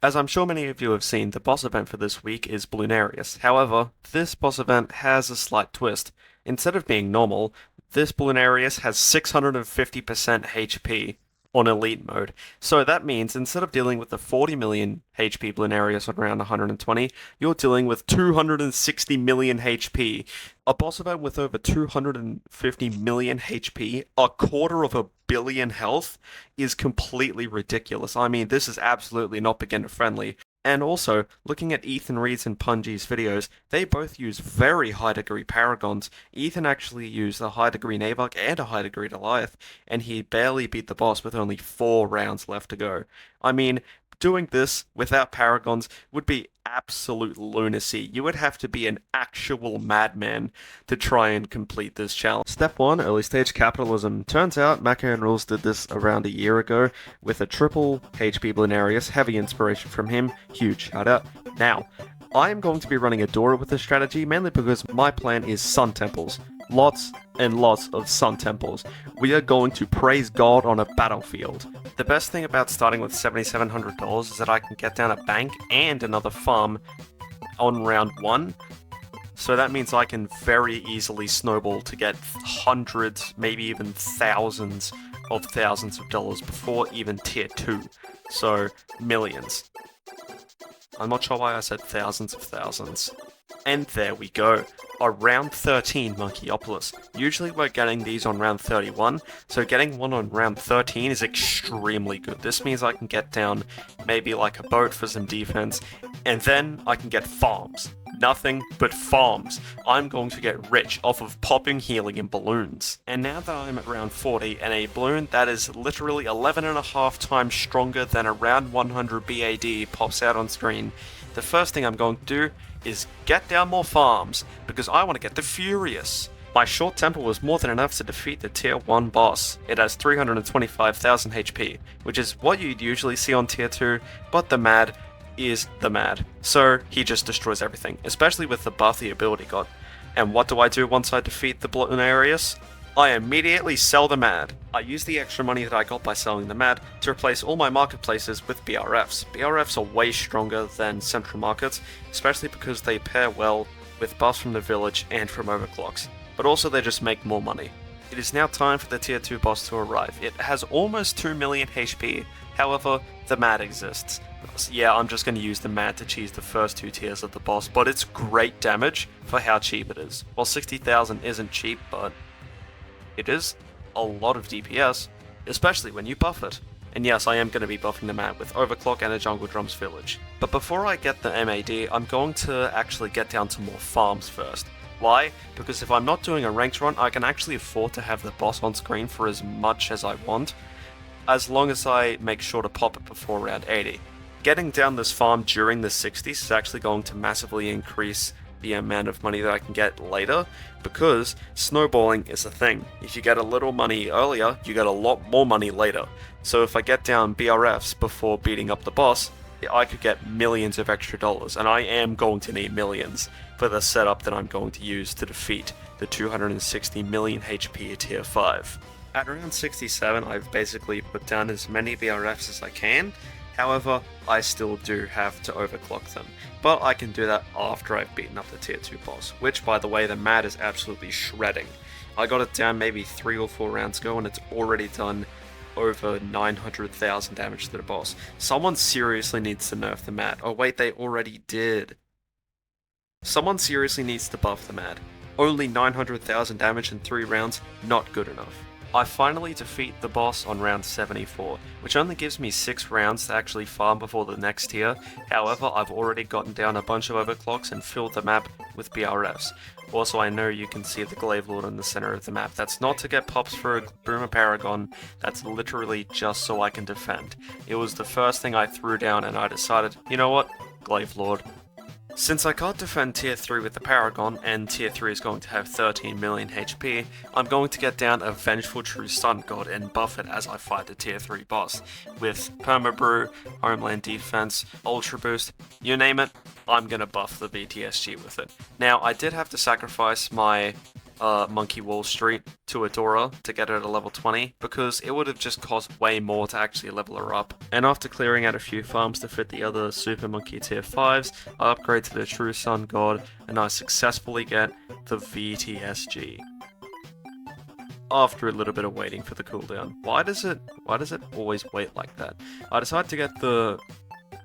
As I'm sure many of you have seen, the boss event for this week is Bloonarius. However, this boss event has a slight twist. Instead of being normal, this Bloonarius has 650% HP on Elite mode. So that means instead of dealing with the 40 million HP Bloonarius on round 120, you're dealing with 260 million HP. A boss event with over 250 million HP, a quarter of a billion health, is completely ridiculous. I mean, this is absolutely not beginner friendly. And also, looking at Ethan Reed's and Punji's videos, they both use very high degree Paragons. Ethan actually used a high degree Navok and a high degree Goliath, and he barely beat the boss with only 4 rounds left to go. I mean, doing this without Paragons would be absolute lunacy. You would have to be an actual madman to try and complete this challenge. Step 1, early stage capitalism. Turns out Macaron Rules did this around a year ago with a triple HP Bloonarius, heavy inspiration from him, huge shout out. Now, I am going to be running a Dora with this strategy mainly because my plan is Sun Temples. Lots and lots of Sun Temples. We are going to praise God on a battlefield. The best thing about starting with $7,700 is that I can get down a bank and another farm on round 1. So that means I can very easily snowball to get hundreds, maybe even thousands of dollars before even tier 2. So, millions. I'm not sure why I said thousands of thousands. And there we go. A round 13 Monkeyopolis. Usually we're getting these on round 31, so getting one on round 13 is extremely good. This means I can get down maybe like a boat for some defense, and then I can get farms. Nothing but farms. I'm going to get rich off of popping helium balloons. And now that I'm at round 40, and a balloon that is literally 11.5 times stronger than a round 100 BAD pops out on screen, the first thing I'm going to do is get down more farms, because I want to get the Furious. My short temple was more than enough to defeat the tier 1 boss. It has 325,000 HP, which is what you'd usually see on tier 2, but the Mad is the Mad. So he just destroys everything, especially with the buff the ability got. And what do I do once I defeat the Bloonarius? I immediately sell the Mad. I use the extra money that I got by selling the Mad to replace all my marketplaces with BRFs. BRFs are way stronger than central markets, especially because they pair well with buffs from the village and from overclocks, but also they just make more money. It is now time for the tier 2 boss to arrive. It has almost 2 million HP, however, the Mad exists. Yeah, I'm just going to use the Mad to cheese the first 2 tiers of the boss, but it's great damage for how cheap it is. Well, 60,000 isn't cheap, but it is a lot of DPS, especially when you buff it. And yes, I am going to be buffing the Mad with Overclock and a Jungle Drums Village. But before I get the MAD, I'm going to actually get down to more farms first. Why? Because if I'm not doing a ranked run, I can actually afford to have the boss on screen for as much as I want, as long as I make sure to pop it before round 80. Getting down this farm during the 60s is actually going to massively increase the amount of money that I can get later, because snowballing is a thing. If you get a little money earlier, you get a lot more money later. So if I get down BRFs before beating up the boss, I could get millions of extra dollars, and I am going to need millions for the setup that I'm going to use to defeat the 260 million HP tier 5. At around 67, I've basically put down as many BRFs as I can. However, I still do have to overclock them, but I can do that after I've beaten up the tier 2 boss, which by the way, the Mad is absolutely shredding. I got it down maybe 3 or 4 rounds ago and it's already done over 900,000 damage to the boss. Someone seriously needs to nerf the Mad. Oh wait, they already did. Someone seriously needs to buff the Mad. Only 900,000 damage in 3 rounds, not good enough. I finally defeat the boss on round 74, which only gives me 6 rounds to actually farm before the next tier. However, I've already gotten down a bunch of overclocks and filled the map with BRFs. Also, I know you can see the Glaive Lord in the center of the map. That's not to get pops for a Boomer Paragon, that's literally just so I can defend. It was the first thing I threw down and I decided, you know what, Glaive Lord. Since I can't defend tier 3 with the Paragon, and tier 3 is going to have 13 million HP, I'm going to get down a Vengeful True Sun God and buff it as I fight the tier 3 boss. With Permabrew, Homeland Defense, Ultra Boost, you name it, I'm gonna buff the VTSG with it. Now, I did have to sacrifice my Monkey Wall Street to Adora to get her to level 20, because it would have just cost way more to actually level her up. And after clearing out a few farms to fit the other Super Monkey tier 5s, I upgrade to the True Sun God, and I successfully get the VTSG. After a little bit of waiting for the cooldown. Why does it always wait like that? I decided to get the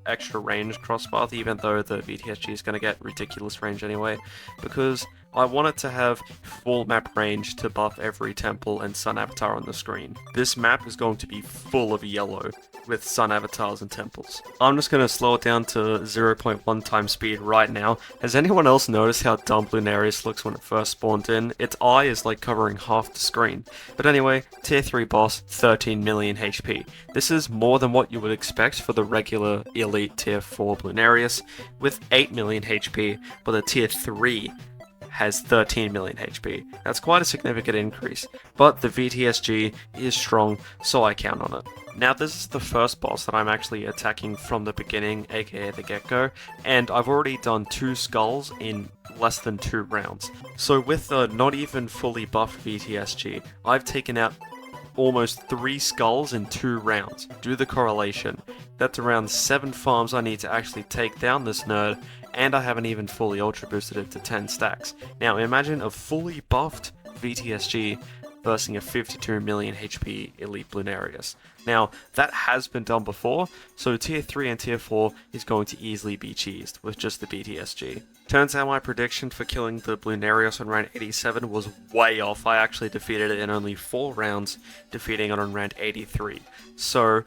extra range crosspath, even though the VTSG is going to get ridiculous range anyway, because I wanted to have full map range to buff every temple and sun avatar on the screen. This map is going to be full of yellow with sun avatars and temples. I'm just going to slow it down to 0.1 times speed right now. Has anyone else noticed how dumb Bloonarius looks when it first spawned in? Its eye is like covering half the screen. But anyway, tier 3 boss, 13 million HP. This is more than what you would expect for the regular elite tier 4 Bloonarius, with 8 million HP, but the tier 3 has 13 million HP. That's quite a significant increase, but the VTSG is strong, so I count on it. Now this is the first boss that I'm actually attacking from the beginning, aka the get-go, and I've already done 2 skulls in less than 2 rounds. So with the not even fully buffed VTSG, I've taken out almost 3 skulls in 2 rounds. Do the correlation. That's around 7 farms I need to actually take down this nerd, and I haven't even fully ultra boosted it to 10 stacks. Now imagine a fully buffed VTSG versus a 52 million HP Elite Bloonarius. Now, that has been done before, so tier 3 and tier 4 is going to easily be cheesed with just the VTSG. Turns out my prediction for killing the Bloonarius on round 87 was way off. I actually defeated it in only 4 rounds, defeating it on round 83. So,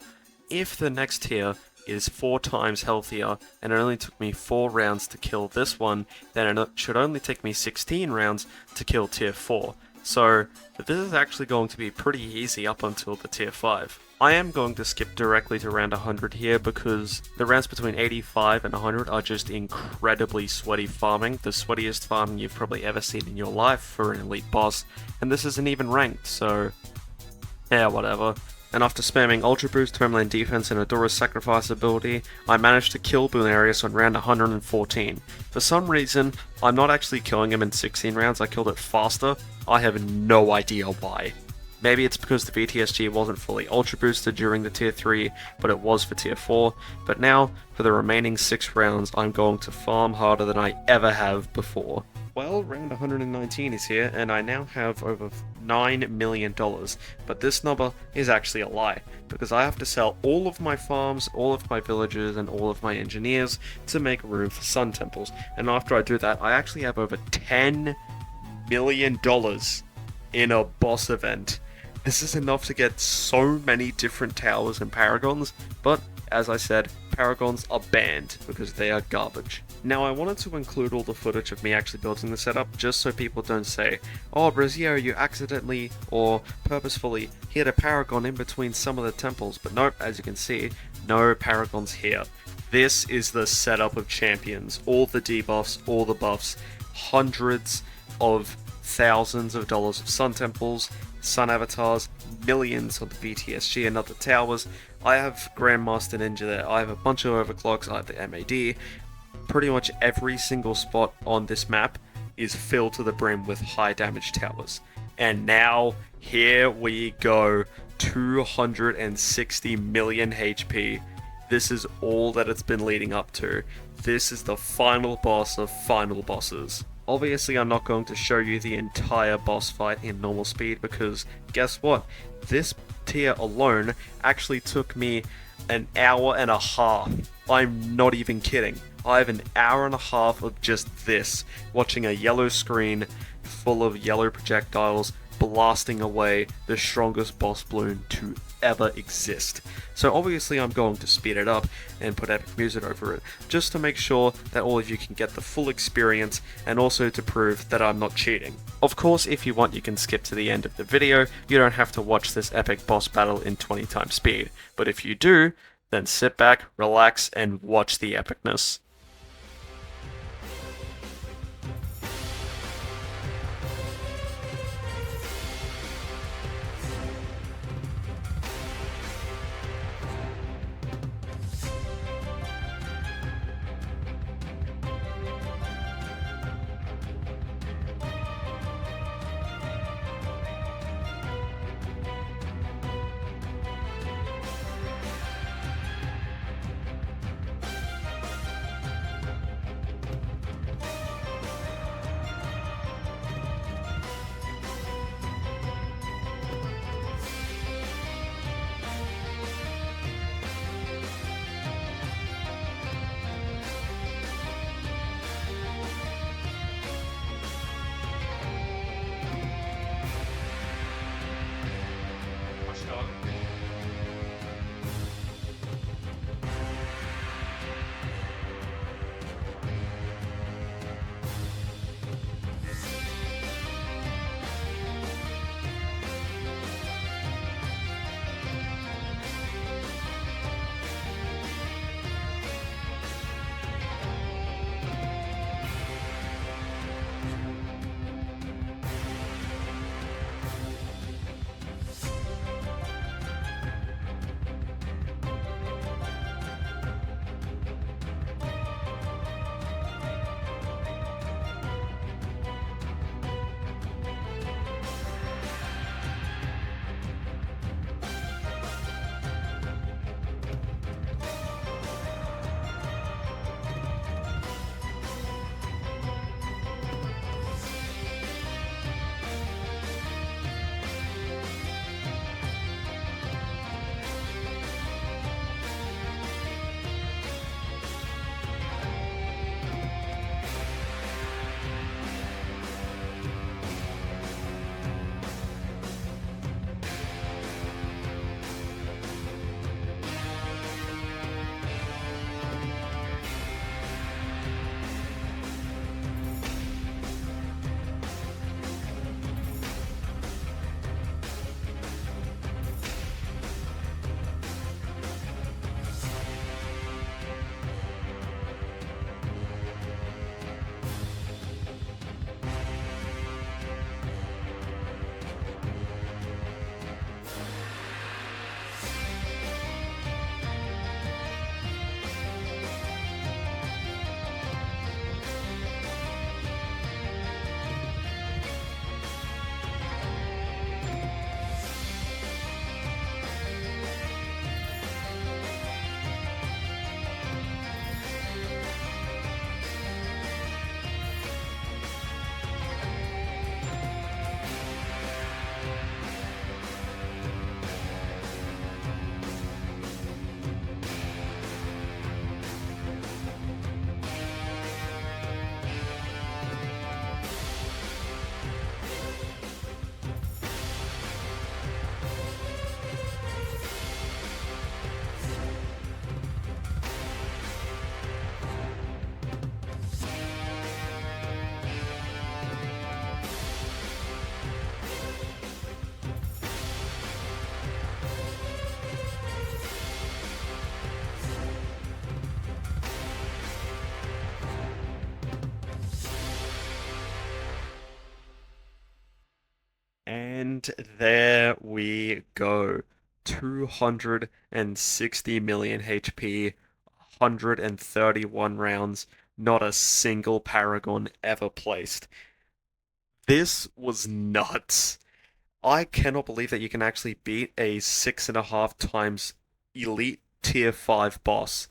if the next tier is 4 times healthier, and it only took me 4 rounds to kill this one, then it should only take me 16 rounds to kill tier 4. So, this is actually going to be pretty easy up until the tier 5. I am going to skip directly to round 100 here because the rounds between 85 and 100 are just incredibly sweaty farming, the sweatiest farming you've probably ever seen in your life for an elite boss, and this isn't even ranked, so yeah, whatever. And after spamming Ultra Boost, Homeland Defense, and Adora's Sacrifice ability, I managed to kill Bloonarius on round 114. For some reason, I'm not actually killing him in 16 rounds, I killed it faster. I have no idea why. Maybe it's because the VTSG wasn't fully Ultra Boosted during the Tier 3, but it was for Tier 4. But now, for the remaining 6 rounds, I'm going to farm harder than I ever have before. Well, round 119 is here, and I now have over $9 million, but this number is actually a lie, because I have to sell all of my farms, all of my villages, and all of my engineers to make room for sun temples, and after I do that, I actually have over $10 million in a boss event. This is enough to get so many different towers and Paragons, but as I said, Paragons are banned because they are garbage. Now I wanted to include all the footage of me actually building the setup just so people don't say, oh Brazio, you accidentally or purposefully hit a Paragon in between some of the temples, but nope, as you can see, no Paragons here. This is the setup of champions, all the debuffs, all the buffs, hundreds of thousands of dollars of sun temples, sun avatars, millions on the VTSG and other towers. I have Grandmaster Ninja there, I have a bunch of overclocks, I have the MAD. Pretty much every single spot on this map is filled to the brim with high damage towers. And now, here we go, 260 million HP. This is all that it's been leading up to. This is the final boss of final bosses. Obviously, I'm not going to show you the entire boss fight in normal speed because guess what? This tier alone actually took me an hour and a half. I'm not even kidding. I have an hour and a half of just this, watching a yellow screen full of yellow projectiles blasting away the strongest boss balloon to ever exist. So obviously I'm going to speed it up and put epic music over it, just to make sure that all of you can get the full experience and also to prove that I'm not cheating. Of course, if you want, you can skip to the end of the video. You don't have to watch this epic boss battle in 20 times speed. But if you do, then sit back, relax, and watch the epicness. And there we go. 260 million HP, 131 rounds, not a single Paragon ever placed. This was nuts. I cannot believe that you can actually beat a 6.5 times elite tier 5 boss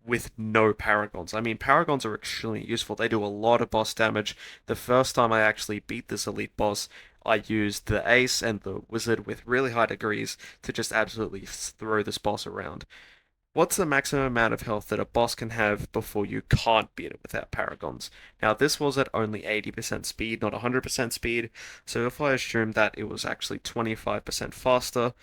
with no Paragons. I mean, Paragons are extremely useful. They do a lot of boss damage. The first time I actually beat this elite boss, I used the Ace and the Wizard with really high degrees to just absolutely throw this boss around. What's the maximum amount of health that a boss can have before you can't beat it without Paragons? Now, this was at only 80% speed, not 100% speed, so if I assume that it was actually 25% faster,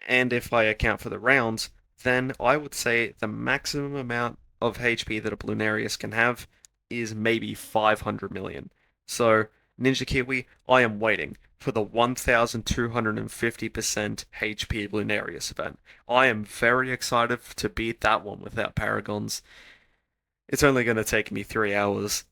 and if I account for the rounds, then I would say the maximum amount of HP that a Bloonarius can have is maybe 500 million. So, Ninja Kiwi, I am waiting for the 1250% HP Bloonarius event. I am very excited to beat that one without Paragons. It's only going to take me 3 hours,